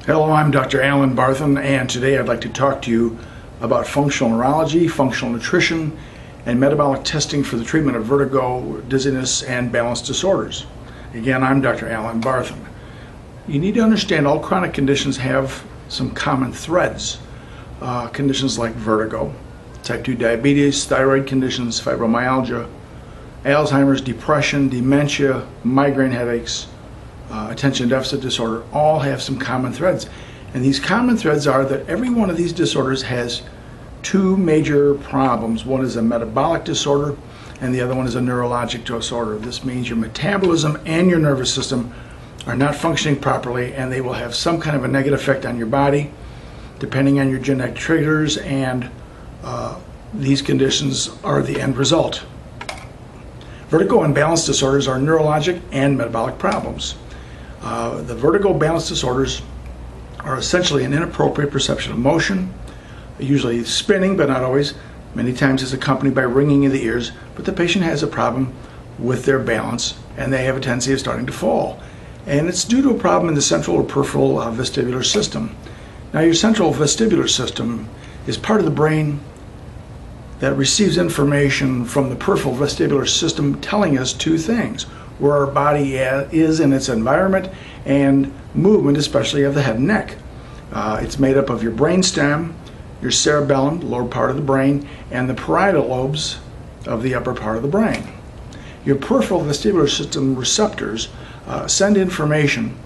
Hello, I'm Dr. Alan Bartham, and today I'd like to talk to you about functional neurology, functional nutrition, and metabolic testing for the treatment of vertigo, dizziness, and balance disorders. Again, I'm Dr. Alan Bartham. You need to understand all chronic conditions have some common threads. Conditions like vertigo, type 2 diabetes, thyroid conditions, fibromyalgia, Alzheimer's, depression, dementia, migraine headaches, attention deficit disorder, all have some common threads. And these common threads are that every one of these disorders has two major problems. One is a metabolic disorder and the other one is a neurologic disorder. This means your metabolism and your nervous system are not functioning properly, and they will have some kind of a negative effect on your body depending on your genetic triggers, and these conditions are the end result. Vertigo and balance disorders are neurologic and metabolic problems. The vertigo balance disorders are essentially an inappropriate perception of motion, usually spinning, but not always. Many times it's accompanied by ringing in the ears, but the patient has a problem with their balance and they have a tendency of starting to fall. And it's due to a problem in the central or peripheral vestibular system. Now, your central vestibular system is part of the brain that receives information from the peripheral vestibular system telling us two things: where our body is in its environment and movement, especially of the head and neck. It's made up of your brainstem, your cerebellum, the lower part of the brain, and the parietal lobes of the upper part of the brain. Your peripheral vestibular system receptors send information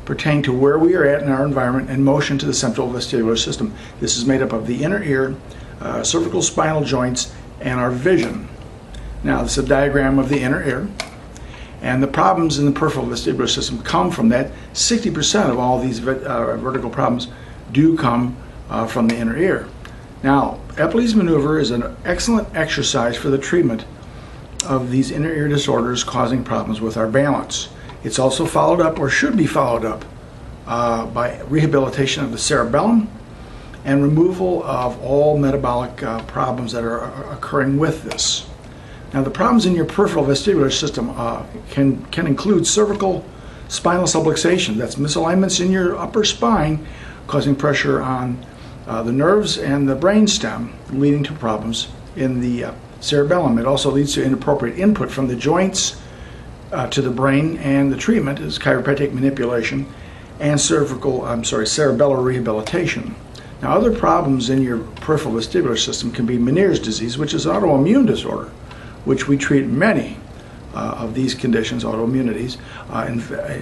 pertaining to where we are at in our environment and motion to the central vestibular system. This is made up of the inner ear, cervical spinal joints, and our vision. Now, this is a diagram of the inner ear, and the problems in the peripheral vestibular system come from that. 60% of all these vertical problems do come from the inner ear. Now, Epley's maneuver is an excellent exercise for the treatment of these inner ear disorders causing problems with our balance. It's also followed up, or should be followed up, by rehabilitation of the cerebellum and removal of all metabolic problems that are occurring with this. Now, the problems in your peripheral vestibular system can include cervical spinal subluxation. That's misalignments in your upper spine causing pressure on the nerves and the brainstem, leading to problems in the cerebellum. It also leads to inappropriate input from the joints to the brain, and the treatment is chiropractic manipulation and cerebellar rehabilitation. Now, other problems in your peripheral vestibular system can be Meniere's disease, which is an autoimmune disorder, which we treat many of these conditions, autoimmunities,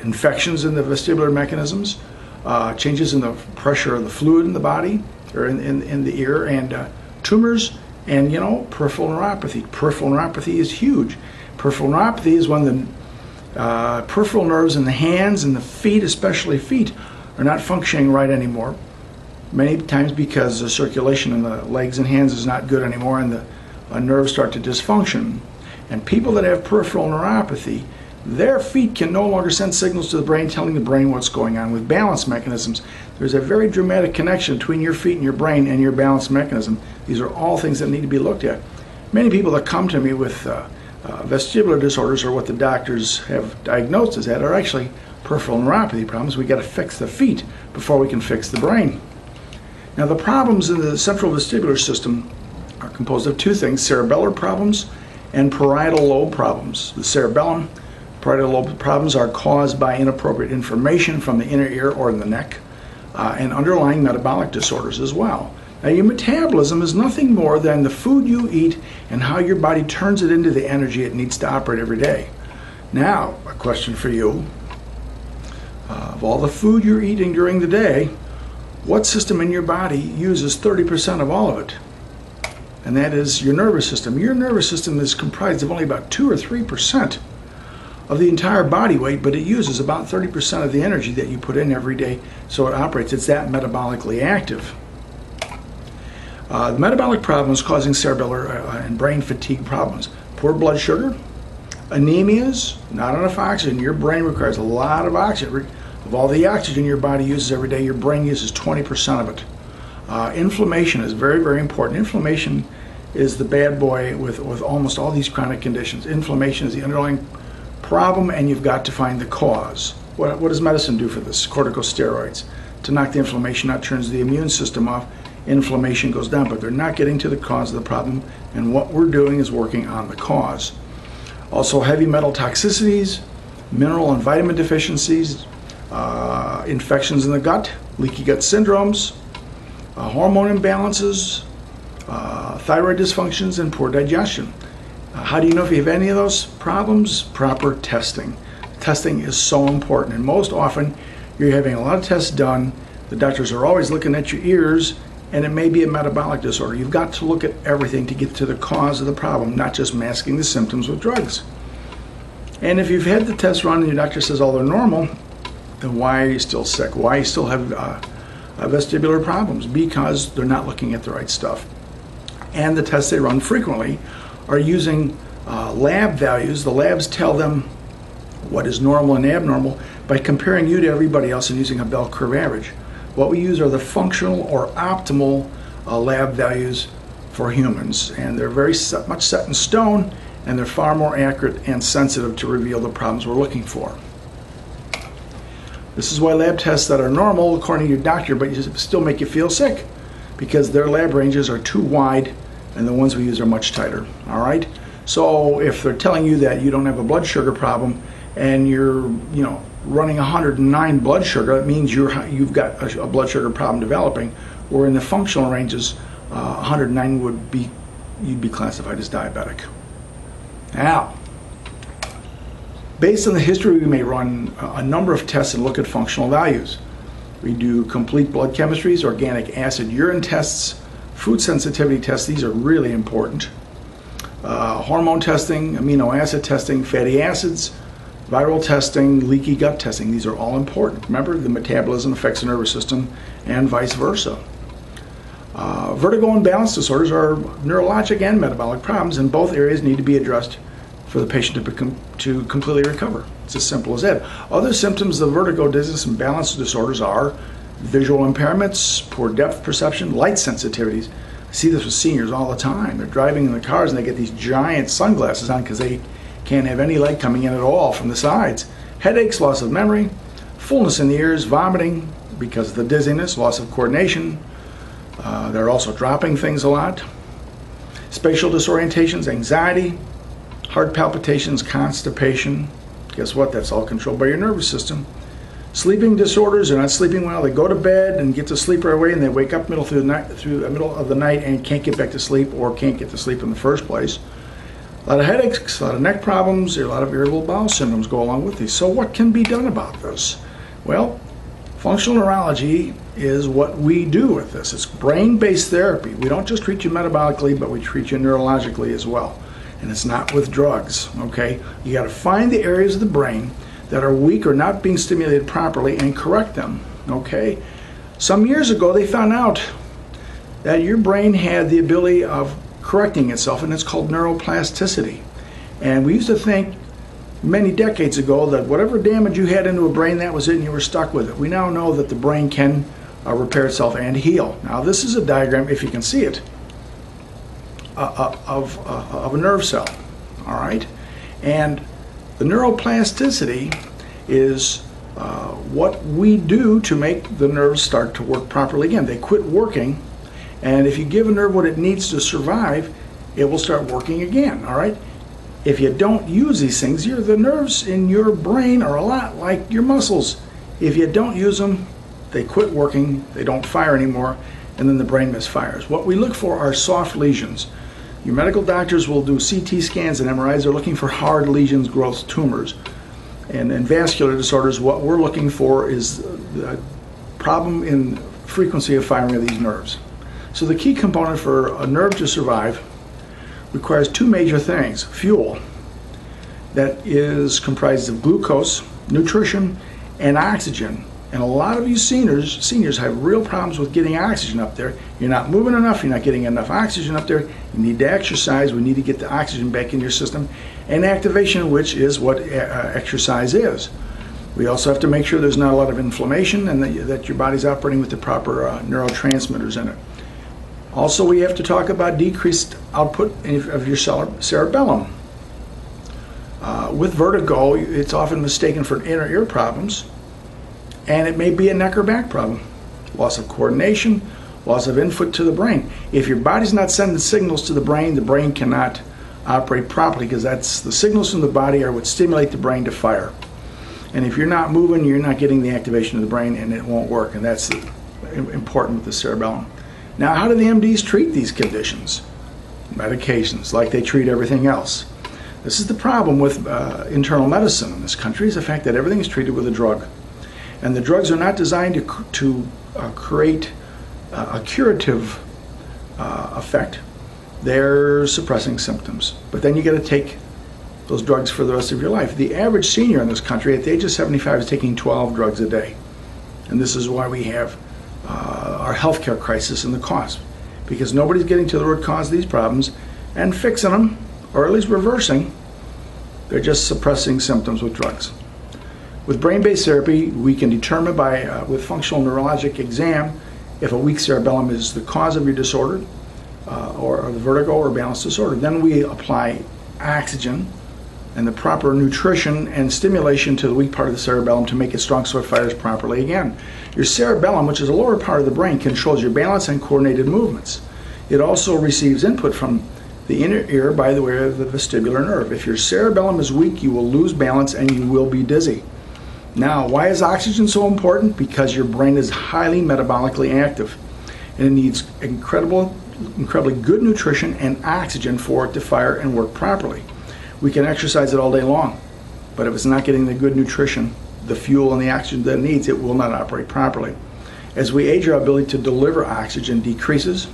infections in the vestibular mechanisms, changes in the pressure of the fluid in the body, or in the ear, and tumors, and peripheral neuropathy. Peripheral neuropathy is huge. Peripheral neuropathy is when the peripheral nerves in the hands and the feet, especially feet, are not functioning right anymore. Many times because the circulation in the legs and hands is not good anymore, and the nerves start to dysfunction. And people that have peripheral neuropathy, their feet can no longer send signals to the brain telling the brain what's going on. With balance mechanisms, there's a very dramatic connection between your feet and your brain and your balance mechanism. These are all things that need to be looked at. Many people that come to me with vestibular disorders, or what the doctors have diagnosed as that, are actually peripheral neuropathy problems. We got to fix the feet before we can fix the brain. Now, the problems in the central vestibular system are composed of two things: cerebellar problems and parietal lobe problems. The cerebellum, parietal lobe problems are caused by inappropriate information from the inner ear or the neck, and underlying metabolic disorders as well. Now, your metabolism is nothing more than the food you eat and how your body turns it into the energy it needs to operate every day. Now, a question for you. Of all the food you're eating during the day, what system in your body uses 30% of all of it? And that is your nervous system. Your nervous system is comprised of only about 2 or 3% of the entire body weight, but it uses about 30% of the energy that you put in every day, so it operates. It's that metabolically active. The metabolic problems causing cerebellar and brain fatigue problems: poor blood sugar, anemias, not enough oxygen. Your brain requires a lot of oxygen. Of all the oxygen your body uses every day, your brain uses 20% of it. Inflammation is very, very important. Inflammation is the bad boy with almost all these chronic conditions. Inflammation is the underlying problem, and you've got to find the cause. What does medicine do for this? Corticosteroids. to knock the inflammation out, turns the immune system off, inflammation goes down, but they're not getting to the cause of the problem, and what we're doing is working on the cause. Also, heavy metal toxicities, mineral and vitamin deficiencies, infections in the gut, leaky gut syndromes, hormone imbalances, thyroid dysfunctions, and poor digestion. How do you know if you have any of those problems? Proper testing. Testing is so important, and most often you're having a lot of tests done. The doctors are always looking at your ears, and it may be a metabolic disorder. You've got to look at everything to get to the cause of the problem, not just masking the symptoms with drugs. And if you've had the test run and your doctor says, oh, they're normal, then why are you still sick? Why you still have vestibular problems? Because they're not looking at the right stuff. And the tests they run frequently are using lab values. The labs tell them what is normal and abnormal by comparing you to everybody else and using a bell curve average. What we use are the functional or optimal lab values for humans, and they're very much set in stone, and they're far more accurate and sensitive to reveal the problems we're looking for. This is why lab tests that are normal according to your doctor but still make you feel sick, because their lab ranges are too wide and the ones we use are much tighter. All right? So if they're telling you that you don't have a blood sugar problem and you're running 109 blood sugar, it means you've got a blood sugar problem developing, where in the functional ranges 109 you'd be classified as diabetic. Now, based on the history, we may run a number of tests and look at functional values. We do complete blood chemistries, organic acid urine tests, food sensitivity tests. These are really important. Hormone testing, amino acid testing, fatty acids, viral testing, leaky gut testing. These are all important. Remember, the metabolism affects the nervous system and vice versa. Vertigo and balance disorders are neurologic and metabolic problems, and both areas need to be addressed for the patient to completely recover. It's as simple as that. Other symptoms of vertigo, dizziness, and balance disorders are visual impairments, poor depth perception, light sensitivities. I see this with seniors all the time. They're driving in the cars and they get these giant sunglasses on because they can't have any light coming in at all from the sides. Headaches, loss of memory, fullness in the ears, vomiting because of the dizziness, loss of coordination. They're also dropping things a lot. Spatial disorientations, anxiety, heart palpitations, constipation. Guess what? That's all controlled by your nervous system. Sleeping disorders, they're not sleeping well. They go to bed and get to sleep right away, and they wake up through the middle of the night and can't get back to sleep, or can't get to sleep in the first place. A lot of headaches, a lot of neck problems, a lot of irritable bowel syndromes go along with these. So what can be done about this? Well, functional neurology is what we do with this. It's brain-based therapy. We don't just treat you metabolically, but we treat you neurologically as well. And it's not with drugs, okay? You got to find the areas of the brain that are weak or not being stimulated properly and correct them, okay? Some years ago, they found out that your brain had the ability of correcting itself, and it's called neuroplasticity. And we used to think many decades ago that whatever damage you had into a brain, that was it, and you were stuck with it. We now know that the brain can repair itself and heal. Now, this is a diagram, if you can see it, of a nerve cell, all right? And the neuroplasticity is what we do to make the nerves start to work properly again. They quit working, and if you give a nerve what it needs to survive, it will start working again, all right? If you don't use these things, the nerves in your brain are a lot like your muscles. If you don't use them, they quit working, they don't fire anymore, and then the brain misfires. What we look for are soft lesions. Your medical doctors will do CT scans and MRIs. They're looking for hard lesions, growth, tumors. And in vascular disorders, what we're looking for is a problem in frequency of firing of these nerves. So the key component for a nerve to survive requires two major things. Fuel, that is comprised of glucose, nutrition, and oxygen. And a lot of you seniors have real problems with getting oxygen up there. You're not moving enough, you're not getting enough oxygen up there. You need to exercise, we need to get the oxygen back in your system. And activation, which is what exercise is. We also have to make sure there's not a lot of inflammation and that your body's operating with the proper neurotransmitters in it. Also, we have to talk about decreased output of your cerebellum. With vertigo, it's often mistaken for inner ear problems, and it may be a neck or back problem. loss of coordination, loss of input to the brain. If your body's not sending signals to the brain cannot operate properly, because that's the signals from the body are what stimulate the brain to fire. And if you're not moving, you're not getting the activation of the brain, and it won't work. And that's important with the cerebellum. Now, how do the MDs treat these conditions? Medications, like they treat everything else. This is the problem with internal medicine in this country, is the fact that everything is treated with a drug. And the drugs are not designed to create a curative effect. They're suppressing symptoms. But then you got to take those drugs for the rest of your life. The average senior in this country at the age of 75 is taking 12 drugs a day. And this is why we have our healthcare crisis and the cost. Because nobody's getting to the root cause of these problems and fixing them, or at least reversing. They're just suppressing symptoms with drugs. With brain-based therapy, we can determine with functional neurologic exam if a weak cerebellum is the cause of your disorder, or the vertigo or balance disorder. Then we apply oxygen and the proper nutrition and stimulation to the weak part of the cerebellum to make it strong so it fires properly again. Your cerebellum, which is a lower part of the brain, controls your balance and coordinated movements. It also receives input from the inner ear by the way of the vestibular nerve. If your cerebellum is weak, you will lose balance and you will be dizzy. Now, why is oxygen so important? Because your brain is highly metabolically active, and it needs incredibly good nutrition and oxygen for it to fire and work properly. We can exercise it all day long, but if it's not getting the good nutrition, the fuel and the oxygen that it needs, it will not operate properly. As we age, our ability to deliver oxygen decreases,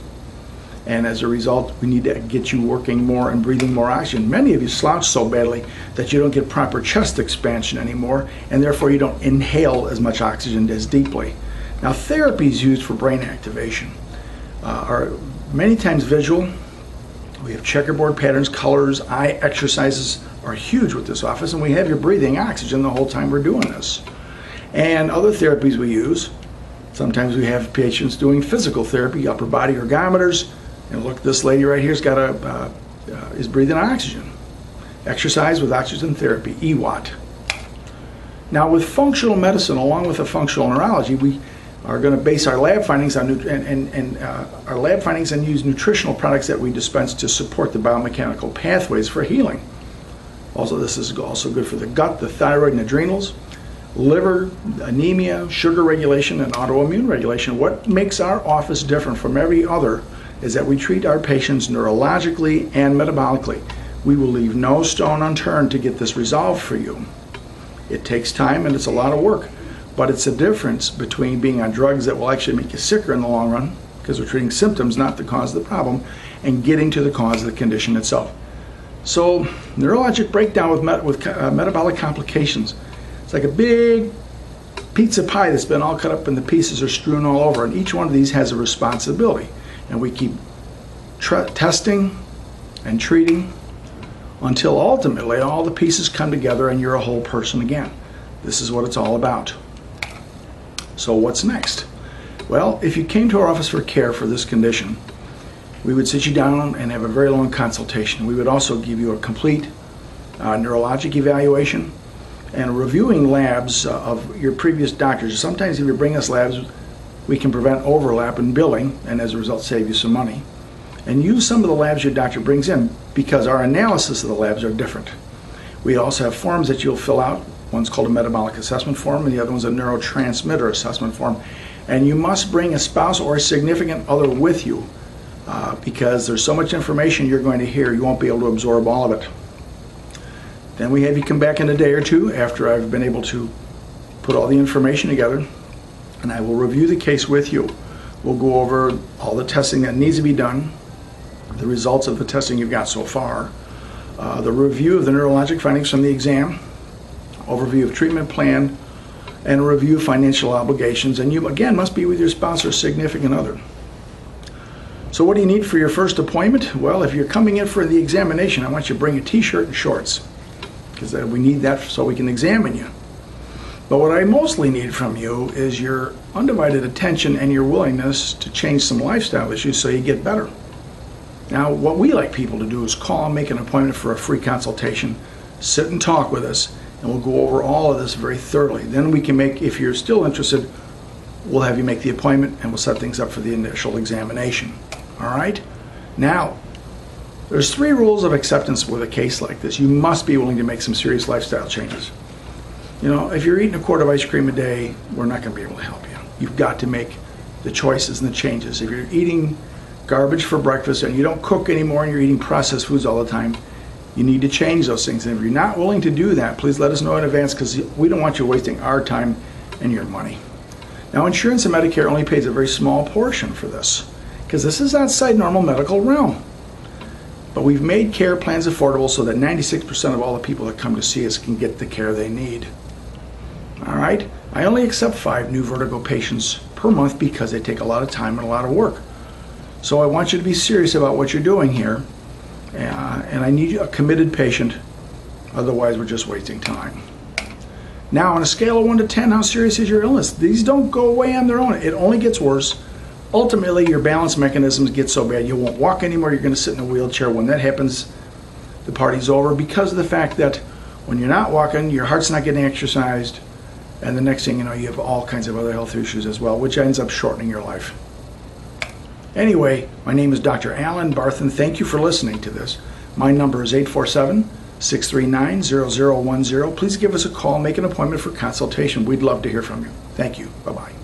and as a result, we need to get you working more and breathing more oxygen. Many of you slouch so badly that you don't get proper chest expansion anymore, and therefore you don't inhale as much oxygen as deeply. Now, therapies used for brain activation are many times visual. We have checkerboard patterns, colors, eye exercises are huge with this office, and we have you breathing oxygen the whole time we're doing this. And other therapies we use, sometimes we have patients doing physical therapy, upper body ergometers, and look, this lady right here is breathing oxygen. Exercise with oxygen therapy, EWAT. Now, with functional medicine, along with the functional neurology, we are going to base our lab findings on our lab findings and use nutritional products that we dispense to support the biomechanical pathways for healing. Also, this is also good for the gut, the thyroid, and adrenals, liver, anemia, sugar regulation, and autoimmune regulation. What makes our office different from every other is that we treat our patients neurologically and metabolically. We will leave no stone unturned to get this resolved for you. It takes time and it's a lot of work, but it's a difference between being on drugs that will actually make you sicker in the long run, because we're treating symptoms, not the cause of the problem, and getting to the cause of the condition itself. So, neurologic breakdown with metabolic complications. It's like a big pizza pie that's been all cut up and the pieces are strewn all over, and each one of these has a responsibility. And we keep testing and treating until ultimately all the pieces come together and you're a whole person again. This is what it's all about. So what's next? Well, if you came to our office for care for this condition, we would sit you down and have a very long consultation. We would also give you a complete neurologic evaluation and reviewing labs of your previous doctors. Sometimes if you bring us labs, we can prevent overlap in billing and as a result save you some money. And use some of the labs your doctor brings in, because our analysis of the labs are different. We also have forms that you'll fill out. One's called a metabolic assessment form and the other one's a neurotransmitter assessment form. And you must bring a spouse or a significant other with you because there's so much information you're going to hear, you won't be able to absorb all of it. Then we have you come back in a day or two after I've been able to put all the information together, and I will review the case with you. We'll go over all the testing that needs to be done, the results of the testing you've got so far, the review of the neurologic findings from the exam, overview of treatment plan, and a review of financial obligations. And you, again, must be with your spouse or significant other. So what do you need for your first appointment? Well, if you're coming in for the examination, I want you to bring a t-shirt and shorts, because we need that so we can examine you. But what I mostly need from you is your undivided attention and your willingness to change some lifestyle issues so you get better. Now, what we like people to do is call and make an appointment for a free consultation, sit and talk with us, and we'll go over all of this very thoroughly. Then we can make, if you're still interested, we'll have you make the appointment and we'll set things up for the initial examination. All right? Now, there's 3 rules of acceptance with a case like this. You must be willing to make some serious lifestyle changes. You know, if you're eating a quart of ice cream a day, we're not going to be able to help you. You've got to make the choices and the changes. If you're eating garbage for breakfast and you don't cook anymore and you're eating processed foods all the time, you need to change those things. And if you're not willing to do that, please let us know in advance, because we don't want you wasting our time and your money. Now, insurance and Medicare only pays a very small portion for this, because this is outside normal medical realm. But we've made care plans affordable so that 96% of all the people that come to see us can get the care they need. All right? I only accept 5 new vertigo patients per month because they take a lot of time and a lot of work. So I want you to be serious about what you're doing here, and I need a committed patient, otherwise we're just wasting time. Now, on a scale of 1 to 10, how serious is your illness? These don't go away on their own. It only gets worse. Ultimately, your balance mechanisms get so bad you won't walk anymore. You're going to sit in a wheelchair. When that happens, the party's over, because of the fact that when you're not walking, your heart's not getting exercised, and the next thing you know, you have all kinds of other health issues as well, which ends up shortening your life. Anyway, my name is Dr. Alan Barthen. Thank you for listening to this. My number is 847-639-0010. Please give us a call, make an appointment for consultation. We'd love to hear from you. Thank you. Bye-bye.